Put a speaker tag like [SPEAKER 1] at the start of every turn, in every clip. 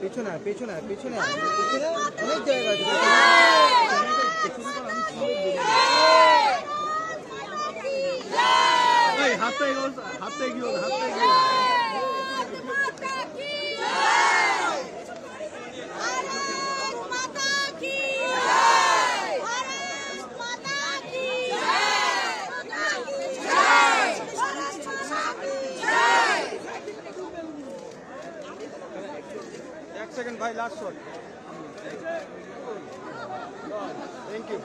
[SPEAKER 1] পেছনে পেছনে পেছনে অনেক জায়গা सेकंड भाई लास्ट शॉट थैंक यू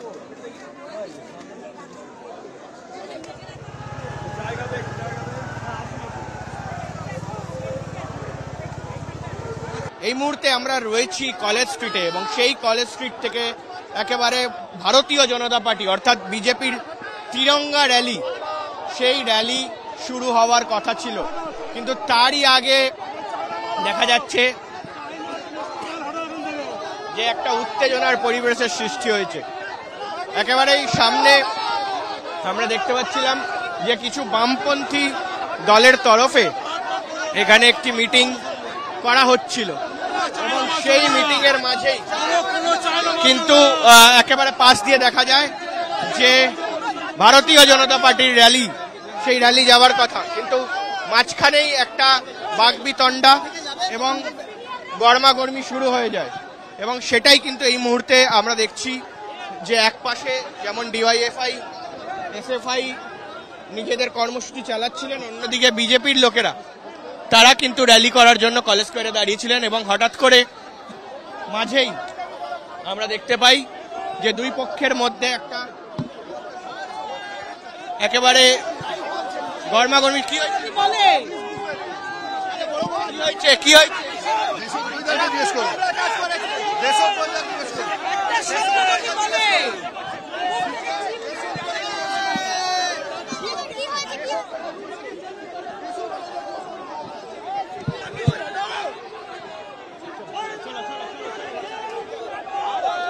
[SPEAKER 2] এই মুহূর্তে আমরা রয়েছি কলেজ স্ট্রিটে এবং সেই কলেজ স্ট্রিট থেকে একেবারে ভারতীয় জনতা পার্টি অর্থাৎ বিজেপির তিরঙ্গা র্যালি সেই র্যালি শুরু হওয়ার কথা ছিল কিন্তু তারই আগে দেখা যাচ্ছে যে একটা উত্তেজনার পরিবেশের সৃষ্টি হয়েছে। একেবারেই সামনে আমরা দেখতে পাচ্ছিলাম যে কিছু বামপন্থী দলের তরফে এখানে একটি মিটিং করা হচ্ছিল এবং সেই মিটিং এর মাঝেই কিন্তু একেবারে পাশ দিয়ে দেখা যায় যে ভারতীয় জনতা পার্টির র্যালি সেই র্যালি যাওয়ার কথা কিন্তু মাঝখানেই একটা বাকবিতণ্ডা এবং গরমাগর্মি শুরু হয়ে যায় এবং সেটাই কিন্তু এই মুহূর্তে আমরা দেখছি যে এক পাশে যেমন ডিওয়াইএফআই এসএফআই নিজেদের কর্মসূচি চালাচ্ছিলেন অন্যদিকে বিজেপির লোকেরা তারা কিন্তু র্যালি করার জন্য কলেজ স্কোয়ারে দাঁড়িয়েছিলেন এবং হঠাৎ করে মাঝেই আমরা দেখতে পাই যে দুই পক্ষের মধ্যে একটা একেবারে গরমাগর্মি কি হয়েছে কি হয়েছে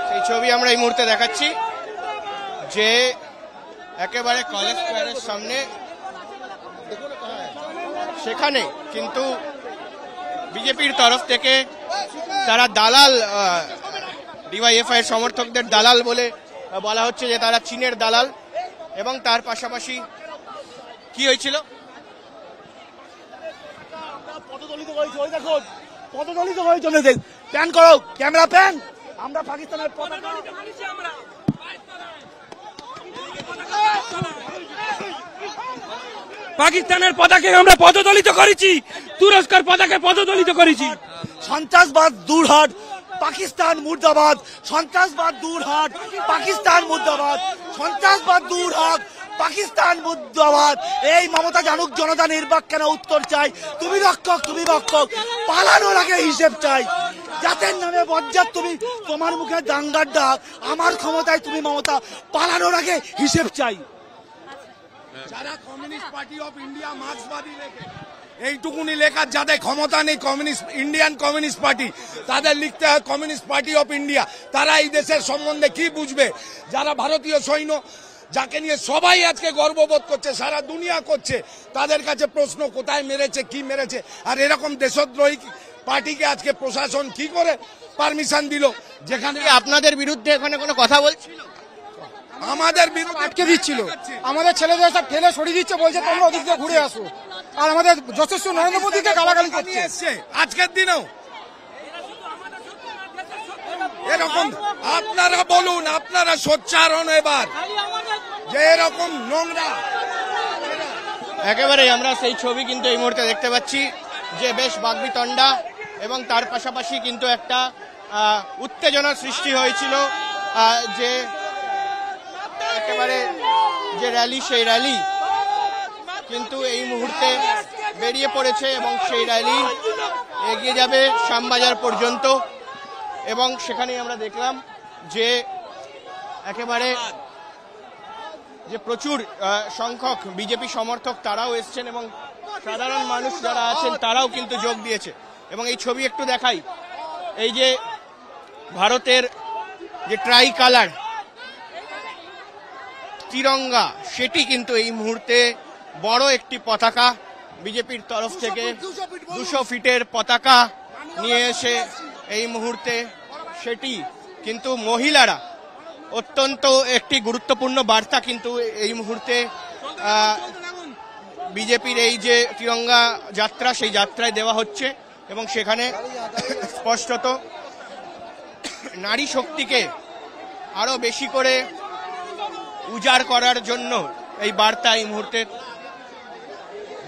[SPEAKER 2] সেই ছবি আমরা এই মুহূর্তে দেখাচ্ছি যে একেবারে কলেজ স্কোয়ারের সামনে সেখানে কিন্তু বিজেপির তরফ থেকে তারা দালাল ডিওয়াইএফআই এর সমর্থকদের দালাল বলে বলা হচ্ছে যে তারা চীনের দালাল এবং তার পাশাপাশি কি হয়েছিল
[SPEAKER 3] পদদলিত হয়েছে ওই দেখো পদদলিত হয়ে চলে দেখ প্যান করো ক্যামেরা প্যান আমরা পাকিস্তানের পতাকা
[SPEAKER 4] পাকিস্তানের পতাকে আমরা পদদলিত করেছি তুরস্কের পতাকে পদদলিত করেছি
[SPEAKER 3] সন্ত্রাসবাদ দূর হট পাকিস্তান মুর্দাবাদ সন্ত্রাসবাদ দূর হট পাকিস্তান মুর্দাবাদ সন্ত্রাসবাদ দূর হট পাকিস্তান মুর্দাবাদ এই মমতা জানুক জনতা নির্বাক কেন উত্তর চাই তুমি রক্ষক পালানোর আগে হিসেব চাই জাতের নামে বজ্জাত তুমি তোমার মুখে দাঙ্গার ডাক আমার ক্ষমতায় তুমি মমতা পালানোর আগে হিসেব চাই
[SPEAKER 5] যারা কমিউনিস্ট পার্টি অফ ইন্ডিয়া মার্ক্সবাদী লেখে এইটুকুনি লেখার যাদের ক্ষমতা নেই কমিউনিস্ট ইন্ডিয়ান কমিউনিস্ট পার্টি তাদের লিখতে হয় কমিউনিস্ট পার্টি অফ ইন্ডিয়া তারা এই দেশের সম্বন্ধে কি বুঝবে যারা ভারতীয় সৈন্য যাকে নিয়ে সবাই আজকে গর্ববোধ করছে সারা দুনিয়া করছে তাদের কাছে প্রশ্ন কোথায় মেরেছে কি মেরেছে আর এরকম দেশদ্রোহী পার্টিকে আজকে প্রশাসন কি করে পারমিশন দিল যেখানে
[SPEAKER 2] আপনাদের বিরুদ্ধে এখানে কোনো কথা বলছিল
[SPEAKER 5] আমাদের বিরুদ্ধে
[SPEAKER 3] আটকে দিচ্ছিল আমাদের ছেলেদের সব ঠেলে সরিয়ে দিচ্ছে বলছে তোমরা ওদিক দিয়ে ঘুরে আসো আর আমাদের যথেষ্ট নরেন্দ্র মোদীকে গালাগালি করছে
[SPEAKER 5] আজকের দিনেও এরকম আপনারা বলুন আপনারা সোচ্চার হন এবার যে এরকম নোংরা
[SPEAKER 2] একেবারে আমরা সেই ছবি কিন্তু এই মুহূর্তে দেখতে পাচ্ছি যে বেশ বাকবিতণ্ডা এবং তার পাশাপাশি কিন্তু একটা উত্তেজনার সৃষ্টি হয়েছিল যে একেবারে যে র্যালি সেই র্যালি কিন্তু এই মুহূর্তে বেরিয়ে পড়েছে এবং সেই র্যালি এগিয়ে যাবে শ্যামবাজার পর্যন্ত এবং সেখানেই আমরা দেখলাম যে একেবারে যে প্রচুর সংখ্যক বিজেপি সমর্থক তারাও এসছেন এবং সাধারণ মানুষ যারা আছেন তারাও কিন্তু যোগ দিয়েছে এবং এই ছবি একটু দেখাই এই যে ভারতের যে ট্রাই কালার তিরঙ্গা সেটি কিন্তু এই মুহূর্তে বড় একটি পতাকা বিজেপির তরফ থেকে 200 ফিটের পতাকা নিয়ে এসে এই মুহূর্তে সেটি কিন্তু মহিলারা অত্যন্ত একটি গুরুত্বপূর্ণ বার্তা কিন্তু এই মুহূর্তে বিজেপির এই যে তিরঙ্গা যাত্রা সেই যাত্রায় দেওয়া হচ্ছে এবং সেখানে স্পষ্টত নারী শক্তিকে আরো বেশি করে উজাড় করার জন্য এই বার্তা এই মুহূর্তে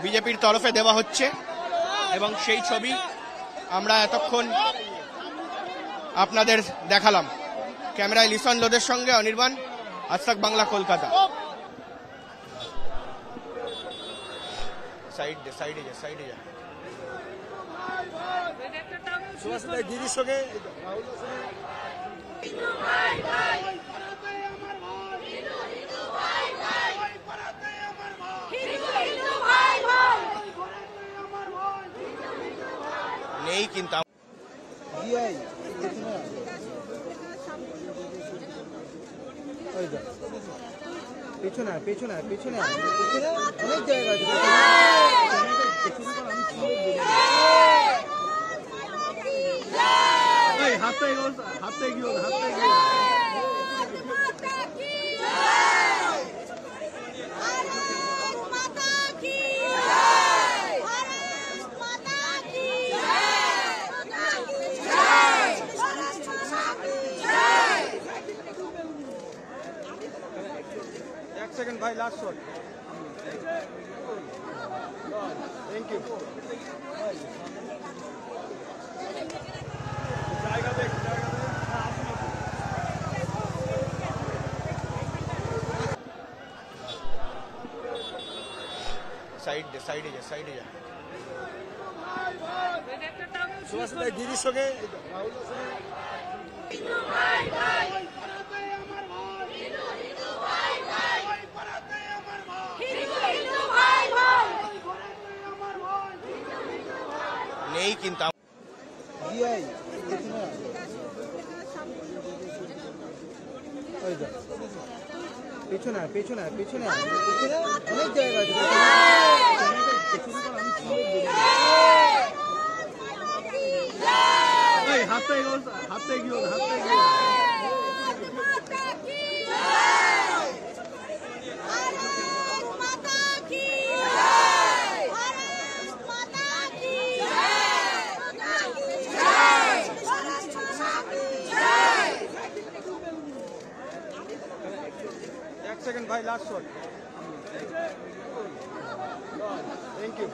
[SPEAKER 2] বিজেপির তরফে দেওয়া হচ্ছে এবং সেই ছবি আমরা এতক্ষণ আপনাদের দেখালাম। ক্যামেরায় লিসন লোদের সঙ্গে অনির্বাণ, আজ তাক বাংলা, কলকাতা। সাইডে যা
[SPEAKER 1] দিদির সঙ্গে
[SPEAKER 2] নেই কিন্তু
[SPEAKER 1] পেছনে অনেক জায়গা আছে। হাতে এগিয়ে सेकंड भाई लास्ट शॉट थैंक यू
[SPEAKER 2] সাইডে যা
[SPEAKER 1] সুভাষ ভাই দিদির সঙ্গে
[SPEAKER 2] নেই কিন্তু
[SPEAKER 1] পেছনে অনেক জায়গা আছে। হাতে এগিয়ে सेकंड भाई लास्ट शॉट थैंक यू